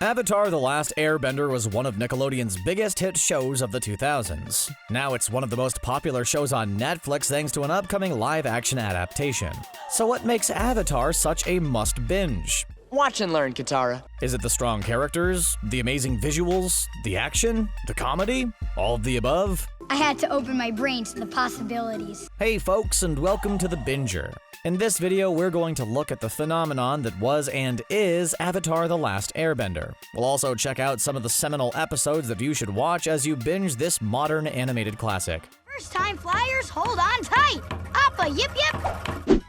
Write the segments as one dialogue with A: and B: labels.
A: Avatar: The Last Airbender was one of Nickelodeon's biggest hit shows of the 2000s. Now it's one of the most popular shows on Netflix thanks to an upcoming live-action adaptation. So what makes Avatar such a must-binge?
B: Watch and learn, Katara.
A: Is it the strong characters, the amazing visuals, the action, the comedy, all of the above?
C: I had to open my brain to the possibilities.
A: Hey folks, and welcome to The Binger. In this video, we're going to look at the phenomenon that was and is Avatar: The Last Airbender. We'll also check out some of the seminal episodes that you should watch as you binge this modern animated classic.
C: First time flyers, hold on tight. Appa yip yip.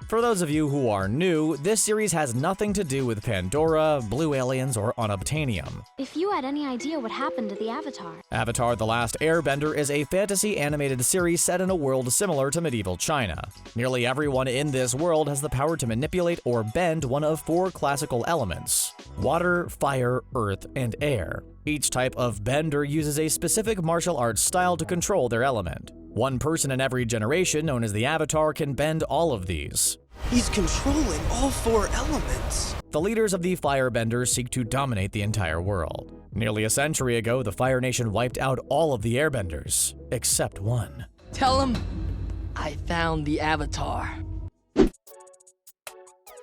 A: For those of you who are new, this series has nothing to do with Pandora, blue aliens, or unobtainium.
D: If you had any idea what happened to the Avatar.
A: Avatar: The Last Airbender is a fantasy animated series set in a world similar to medieval China. Nearly everyone in this world has the power to manipulate or bend one of four classical elements: water, fire, earth, and air. Each type of bender uses a specific martial arts style to control their element. One person in every generation, known as the Avatar, can bend all of these.
E: He's controlling all four elements.
A: The leaders of the Firebenders seek to dominate the entire world. Nearly a century ago, the Fire Nation wiped out all of the Airbenders, except one.
B: Tell him I found the Avatar.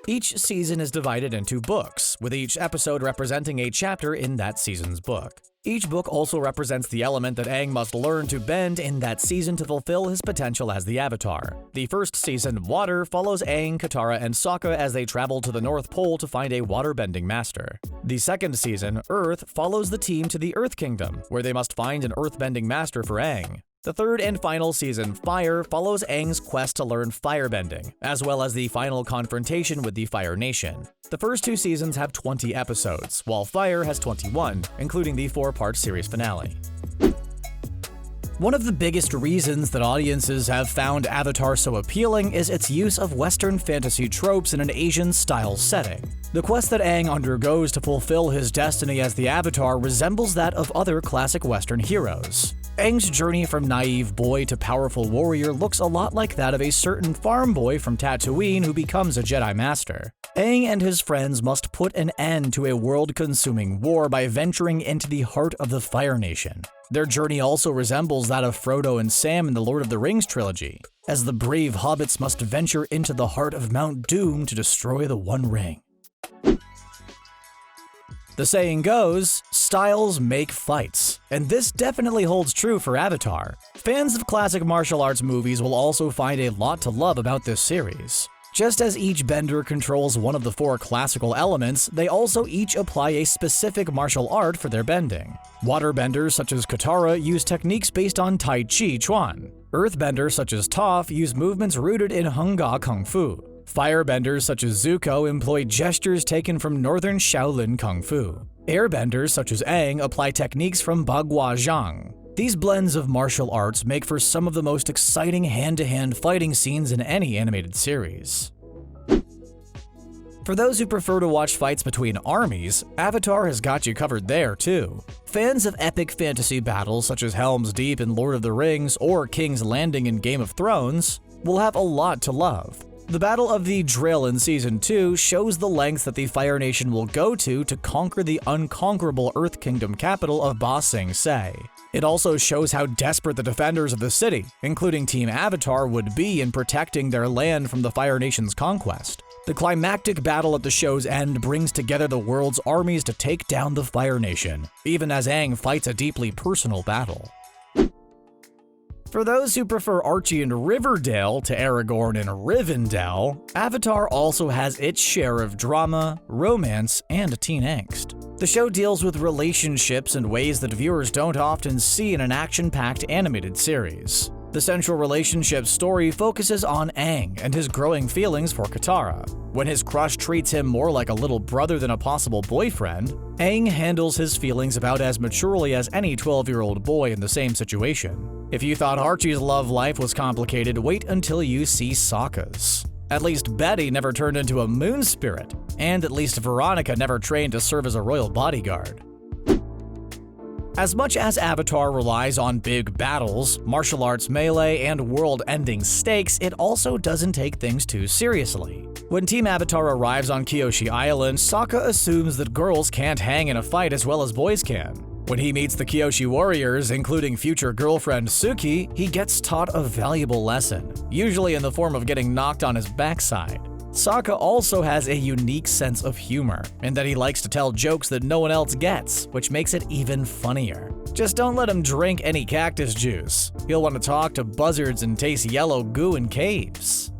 A: Each season is divided into books, with each episode representing a chapter in that season's book. Each book also represents the element that Aang must learn to bend in that season to fulfill his potential as the Avatar. The first season, Water, follows Aang, Katara, and Sokka as they travel to the North Pole to find a water-bending master. The second season, Earth, follows the team to the Earth Kingdom, where they must find an earth-bending master for Aang. The third and final season, Fire, follows Aang's quest to learn firebending, as well as the final confrontation with the Fire Nation. The first two seasons have 20 episodes, while Fire has 21, including the 4-part series finale. One of the biggest reasons that audiences have found Avatar so appealing is its use of Western fantasy tropes in an Asian-style setting. The quest that Aang undergoes to fulfill his destiny as the Avatar resembles that of other classic Western heroes. Aang's journey from naive boy to powerful warrior looks a lot like that of a certain farm boy from Tatooine who becomes a Jedi Master. Aang and his friends must put an end to a world-consuming war by venturing into the heart of the Fire Nation. Their journey also resembles that of Frodo and Sam in the Lord of the Rings trilogy, as the brave hobbits must venture into the heart of Mount Doom to destroy the One Ring. The saying goes, styles make fights, and this definitely holds true for Avatar. Fans of classic martial arts movies will also find a lot to love about this series. Just as each bender controls one of the four classical elements, they also each apply a specific martial art for their bending. Waterbenders such as Katara use techniques based on Tai Chi Chuan. Earthbenders such as Toph use movements rooted in Hung Ga Kung Fu. Firebenders such as Zuko employ gestures taken from Northern Shaolin Kung Fu. Airbenders such as Aang apply techniques from Bagua Zhang. These blends of martial arts make for some of the most exciting hand-to-hand fighting scenes in any animated series. For those who prefer to watch fights between armies, Avatar has got you covered there too. Fans of epic fantasy battles such as Helm's Deep in Lord of the Rings or King's Landing in Game of Thrones will have a lot to love. The Battle of the Drill in Season 2 shows the lengths that the Fire Nation will go to conquer the unconquerable Earth Kingdom capital of Ba Sing Se. It also shows how desperate the defenders of the city, including Team Avatar, would be in protecting their land from the Fire Nation's conquest. The climactic battle at the show's end brings together the world's armies to take down the Fire Nation, even as Aang fights a deeply personal battle. For those who prefer Archie and Riverdale to Aragorn and Rivendell, Avatar also has its share of drama, romance, and teen angst. The show deals with relationships in ways that viewers don't often see in an action-packed animated series. The central relationship story focuses on Aang and his growing feelings for Katara. When his crush treats him more like a little brother than a possible boyfriend, Aang handles his feelings about as maturely as any 12-year-old boy in the same situation. If you thought Archie's love life was complicated, wait until you see Sokka's. At least Betty never turned into a moon spirit, and at least Veronica never trained to serve as a royal bodyguard. As much as Avatar relies on big battles, martial arts melee, and world-ending stakes, it also doesn't take things too seriously. When Team Avatar arrives on Kyoshi Island, Sokka assumes that girls can't hang in a fight as well as boys can. When he meets the Kyoshi warriors, including future girlfriend Suki, he gets taught a valuable lesson, usually in the form of getting knocked on his backside. Sokka also has a unique sense of humor, in that he likes to tell jokes that no one else gets, which makes it even funnier. Just don't let him drink any cactus juice. He'll want to talk to buzzards and taste yellow goo in caves.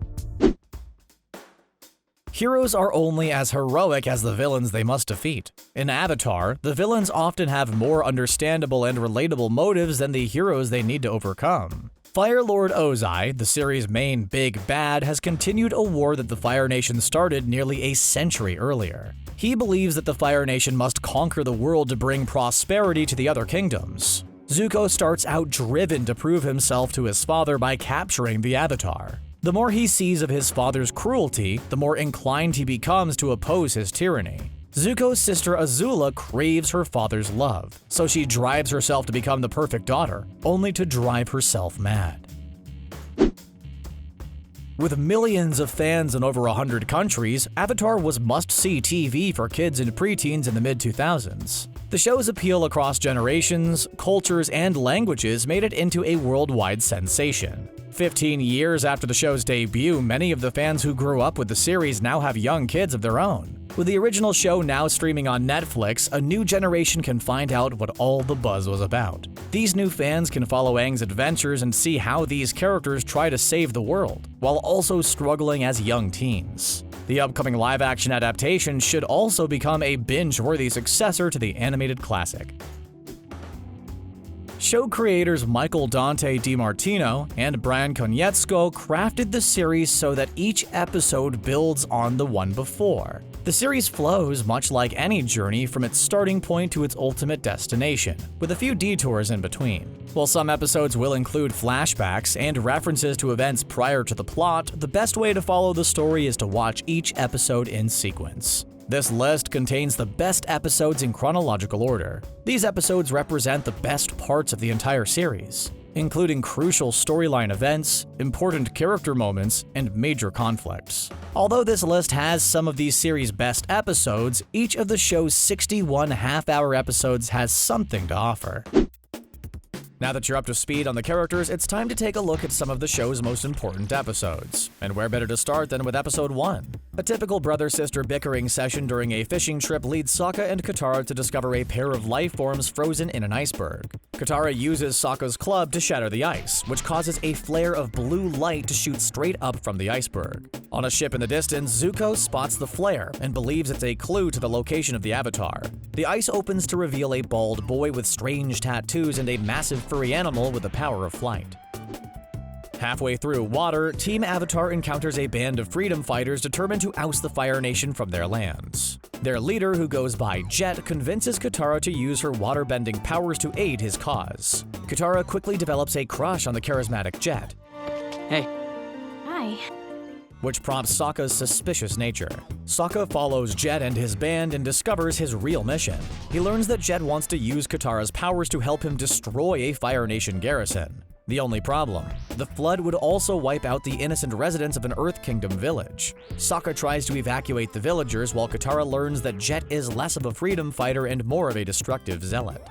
A: Heroes are only as heroic as the villains they must defeat. In Avatar, the villains often have more understandable and relatable motives than the heroes they need to overcome. Fire Lord Ozai, the series' main big bad, has continued a war that the Fire Nation started nearly a century earlier. He believes that the Fire Nation must conquer the world to bring prosperity to the other kingdoms. Zuko starts out driven to prove himself to his father by capturing the Avatar. The more he sees of his father's cruelty, the more inclined he becomes to oppose his tyranny. Zuko's sister Azula craves her father's love, so she drives herself to become the perfect daughter, only to drive herself mad. With millions of fans in over 100 countries, Avatar was must-see TV for kids and preteens in the mid-2000s. The show's appeal across generations, cultures, and languages made it into a worldwide sensation. 15 years after the show's debut, many of the fans who grew up with the series now have young kids of their own. With the original show now streaming on Netflix, a new generation can find out what all the buzz was about. These new fans can follow Aang's adventures and see how these characters try to save the world, while also struggling as young teens. The upcoming live-action adaptation should also become a binge-worthy successor to the animated classic. Show creators Michael Dante DiMartino and Brian Konietzko crafted the series so that each episode builds on the one before. The series flows much like any journey from its starting point to its ultimate destination, with a few detours in between. While some episodes will include flashbacks and references to events prior to the plot, the best way to follow the story is to watch each episode in sequence. This list contains the best episodes in chronological order. These episodes represent the best parts of the entire series, including crucial storyline events, important character moments, and major conflicts. Although this list has some of these series' best episodes, each of the show's 61 half-hour episodes has something to offer. Now that you're up to speed on the characters, it's time to take a look at some of the show's most important episodes. And where better to start than with episode 1? A typical brother-sister bickering session during a fishing trip leads Sokka and Katara to discover a pair of life forms frozen in an iceberg. Katara uses Sokka's club to shatter the ice, which causes a flare of blue light to shoot straight up from the iceberg. On a ship in the distance, Zuko spots the flare and believes it's a clue to the location of the Avatar. The ice opens to reveal a bald boy with strange tattoos and a massive furry animal with the power of flight. Halfway through water, Team Avatar encounters a band of freedom fighters determined to oust the Fire Nation from their lands. Their leader, who goes by Jet, convinces Katara to use her water-bending powers to aid his cause. Katara quickly develops a crush on the charismatic Jet.
B: Hey.
D: Hi.
A: Which prompts Sokka's suspicious nature. Sokka follows Jet and his band and discovers his real mission. He learns that Jet wants to use Katara's powers to help him destroy a Fire Nation garrison. The only problem, the flood would also wipe out the innocent residents of an Earth Kingdom village. Sokka tries to evacuate the villagers while Katara learns that Jet is less of a freedom fighter and more of a destructive zealot.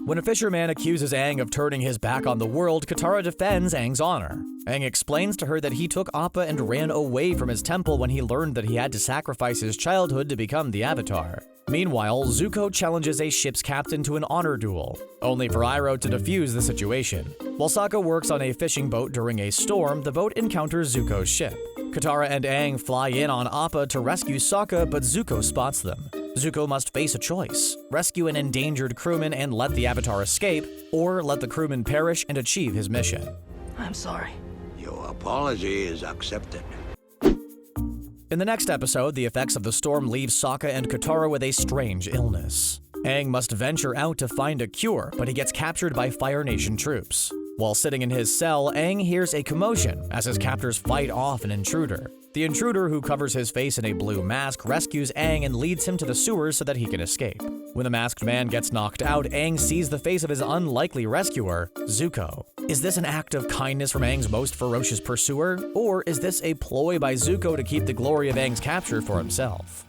A: When a fisherman accuses Aang of turning his back on the world, Katara defends Aang's honor. Aang explains to her that he took Appa and ran away from his temple when he learned that he had to sacrifice his childhood to become the Avatar. Meanwhile, Zuko challenges a ship's captain to an honor duel, only for Iroh to defuse the situation. While Sokka works on a fishing boat during a storm, the boat encounters Zuko's ship. Katara and Aang fly in on Appa to rescue Sokka, but Zuko spots them. Zuko must face a choice: rescue an endangered crewman and let the Avatar escape, or let the crewman perish and achieve his mission.
B: I'm sorry.
F: Your apology is accepted.
A: In the next episode, the effects of the storm leave Sokka and Katara with a strange illness. Aang must venture out to find a cure, but he gets captured by Fire Nation troops. While sitting in his cell, Aang hears a commotion as his captors fight off an intruder. The intruder, who covers his face in a blue mask, rescues Aang and leads him to the sewers so that he can escape. When the masked man gets knocked out, Aang sees the face of his unlikely rescuer, Zuko. Is this an act of kindness from Aang's most ferocious pursuer, or is this a ploy by Zuko to keep the glory of Aang's capture for himself?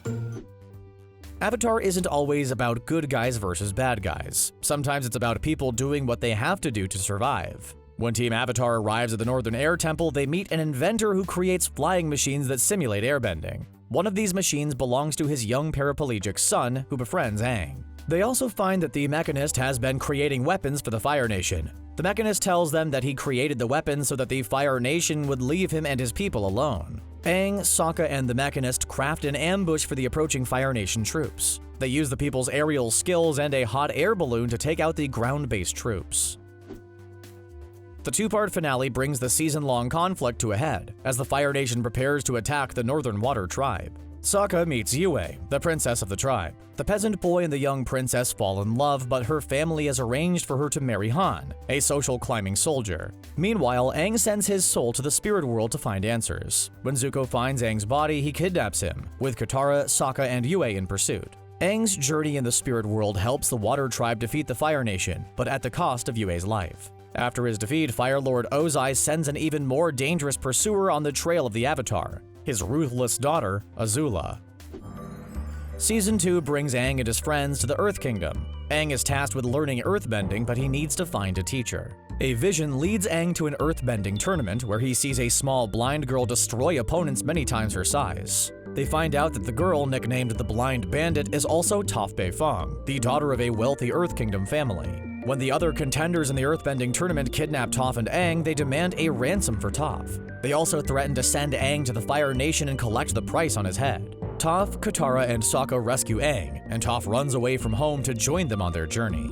A: Avatar isn't always about good guys versus bad guys. Sometimes it's about people doing what they have to do to survive. When Team Avatar arrives at the Northern Air Temple, they meet an inventor who creates flying machines that simulate airbending. One of these machines belongs to his young paraplegic son, who befriends Aang. They also find that the Mechanist has been creating weapons for the Fire Nation. The Mechanist tells them that he created the weapons so that the Fire Nation would leave him and his people alone. Aang, Sokka, and the Mechanist craft an ambush for the approaching Fire Nation troops. They use the people's aerial skills and a hot air balloon to take out the ground-based troops. The two-part finale brings the season-long conflict to a head, as the Fire Nation prepares to attack the Northern Water Tribe. Sokka meets Yue, the princess of the tribe. The peasant boy and the young princess fall in love, but her family has arranged for her to marry Han, a social climbing soldier. Meanwhile, Aang sends his soul to the spirit world to find answers. When Zuko finds Aang's body, he kidnaps him, with Katara, Sokka, and Yue in pursuit. Aang's journey in the spirit world helps the Water Tribe defeat the Fire Nation, but at the cost of Yue's life. After his defeat, Fire Lord Ozai sends an even more dangerous pursuer on the trail of the Avatar, his ruthless daughter, Azula. Season 2 brings Aang and his friends to the Earth Kingdom. Aang is tasked with learning earthbending, but he needs to find a teacher. A vision leads Aang to an earthbending tournament where he sees a small blind girl destroy opponents many times her size. They find out that the girl, nicknamed the Blind Bandit, is also Toph Beifong, the daughter of a wealthy Earth Kingdom family. When the other contenders in the earthbending tournament kidnap Toph and Aang, they demand a ransom for Toph. They also threaten to send Aang to the Fire Nation and collect the price on his head. Toph, Katara, and Sokka rescue Aang, and Toph runs away from home to join them on their journey.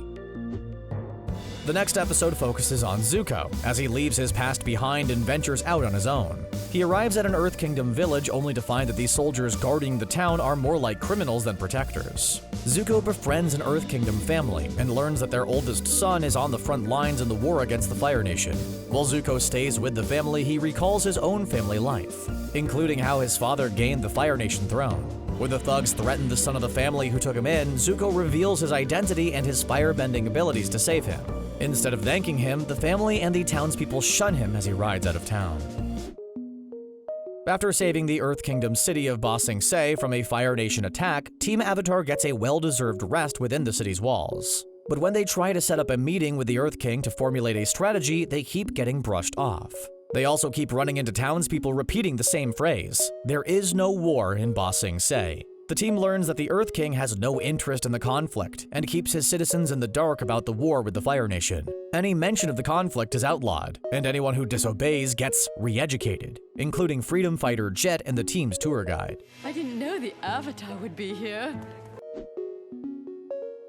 A: The next episode focuses on Zuko, as he leaves his past behind and ventures out on his own. He arrives at an Earth Kingdom village only to find that the soldiers guarding the town are more like criminals than protectors. Zuko befriends an Earth Kingdom family and learns that their oldest son is on the front lines in the war against the Fire Nation. While Zuko stays with the family, he recalls his own family life, including how his father gained the Fire Nation throne. When the thugs threaten the son of the family who took him in, Zuko reveals his identity and his firebending abilities to save him. Instead of thanking him, the family and the townspeople shun him as he rides out of town. After saving the Earth Kingdom city of Ba Sing Se from a Fire Nation attack, Team Avatar gets a well-deserved rest within the city's walls. But when they try to set up a meeting with the Earth King to formulate a strategy, they keep getting brushed off. They also keep running into townspeople repeating the same phrase, "There is no war in Ba Sing Se." The team learns that the Earth King has no interest in the conflict and keeps his citizens in the dark about the war with the Fire Nation. Any mention of the conflict is outlawed, and anyone who disobeys gets re-educated, including freedom fighter Jet and the team's tour guide.
G: I didn't know the Avatar would be here.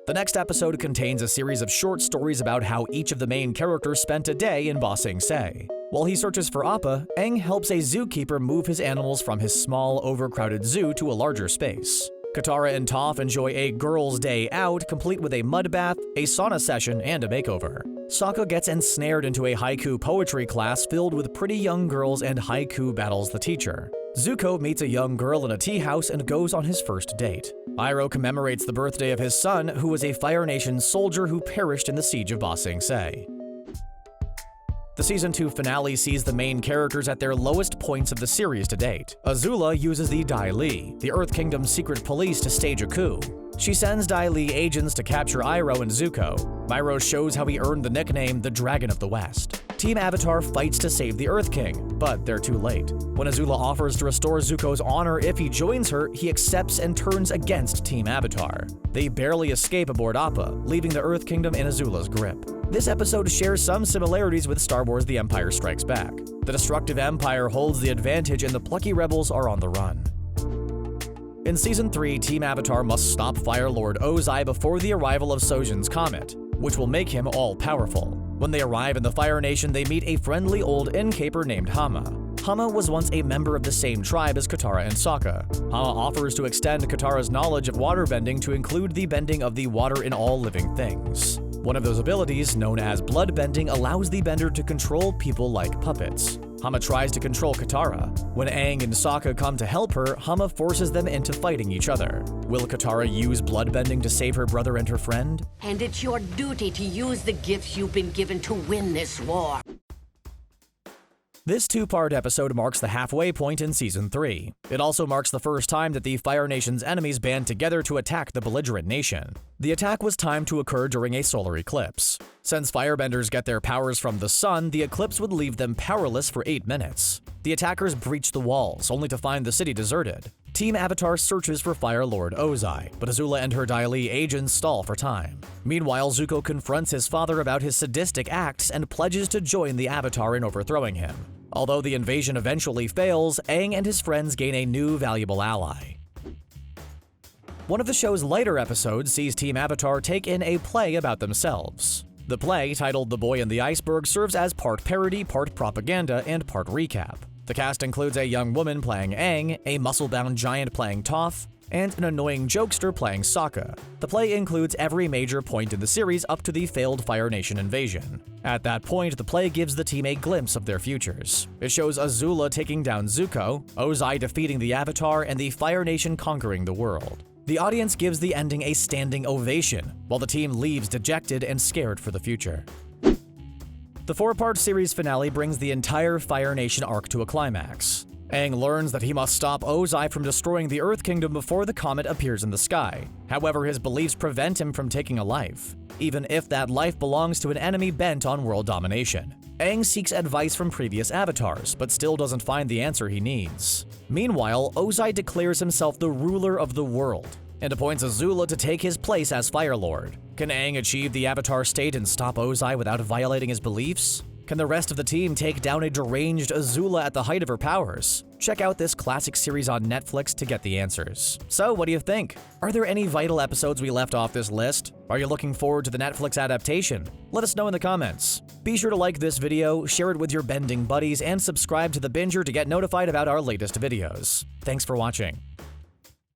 A: The next episode contains a series of short stories about how each of the main characters spent a day in Ba Sing Se. While he searches for Appa, Aang helps a zookeeper move his animals from his small, overcrowded zoo to a larger space. Katara and Toph enjoy a girls' day out, complete with a mud bath, a sauna session, and a makeover. Sokka gets ensnared into a haiku poetry class filled with pretty young girls and haiku battles the teacher. Zuko meets a young girl in a tea house and goes on his first date. Iroh commemorates the birthday of his son, who was a Fire Nation soldier who perished in the siege of Ba Sing Se. The Season 2 finale sees the main characters at their lowest points of the series to date. Azula uses the Dai Li, the Earth Kingdom's secret police, to stage a coup. She sends Dai Li agents to capture Iroh and Zuko. Iroh shows how he earned the nickname the Dragon of the West. Team Avatar fights to save the Earth King, but they're too late. When Azula offers to restore Zuko's honor if he joins her, he accepts and turns against Team Avatar. They barely escape aboard Appa, leaving the Earth Kingdom in Azula's grip. This episode shares some similarities with Star Wars: The Empire Strikes Back. The destructive Empire holds the advantage and the plucky rebels are on the run. In Season 3, Team Avatar must stop Fire Lord Ozai before the arrival of Sojin's comet, which will make him all-powerful. When they arrive in the Fire Nation, they meet a friendly old innkeeper named Hama. Hama was once a member of the same tribe as Katara and Sokka. Hama offers to extend Katara's knowledge of waterbending to include the bending of the water in all living things. One of those abilities, known as bloodbending, allows the bender to control people like puppets. Hama tries to control Katara. When Aang and Sokka come to help her, Hama forces them into fighting each other. Will Katara use bloodbending to save her brother and her friend?
H: And it's your duty to use the gifts you've been given to win this war.
A: This two-part episode marks the halfway point in Season 3. It also marks the first time that the Fire Nation's enemies band together to attack the belligerent nation. The attack was timed to occur during a solar eclipse. Since firebenders get their powers from the sun, the eclipse would leave them powerless for 8 minutes. The attackers breach the walls, only to find the city deserted. Team Avatar searches for Fire Lord Ozai, but Azula and her Dai Li agents stall for time. Meanwhile, Zuko confronts his father about his sadistic acts and pledges to join the Avatar in overthrowing him. Although the invasion eventually fails, Aang and his friends gain a new valuable ally. One of the show's lighter episodes sees Team Avatar take in a play about themselves. The play, titled The Boy and the Iceberg, serves as part parody, part propaganda, and part recap. The cast includes a young woman playing Aang, a muscle-bound giant playing Toph, and an annoying jokester playing Sokka. The play includes every major point in the series up to the failed Fire Nation invasion. At that point, the play gives the team a glimpse of their futures. It shows Azula taking down Zuko, Ozai defeating the Avatar, and the Fire Nation conquering the world. The audience gives the ending a standing ovation, while the team leaves dejected and scared for the future. The 4-part series finale brings the entire Fire Nation arc to a climax. Aang learns that he must stop Ozai from destroying the Earth Kingdom before the comet appears in the sky. However, his beliefs prevent him from taking a life, even if that life belongs to an enemy bent on world domination. Aang seeks advice from previous avatars, but still doesn't find the answer he needs. Meanwhile, Ozai declares himself the ruler of the world and appoints Azula to take his place as Fire Lord. Can Aang achieve the Avatar state and stop Ozai without violating his beliefs? Can the rest of the team take down a deranged Azula at the height of her powers? Check out this classic series on Netflix to get the answers. So, what do you think? Are there any vital episodes we left off this list? Are you looking forward to the Netflix adaptation? Let us know in the comments. Be sure to like this video, share it with your bending buddies, and subscribe to The Binger to get notified about our latest videos. Thanks for watching.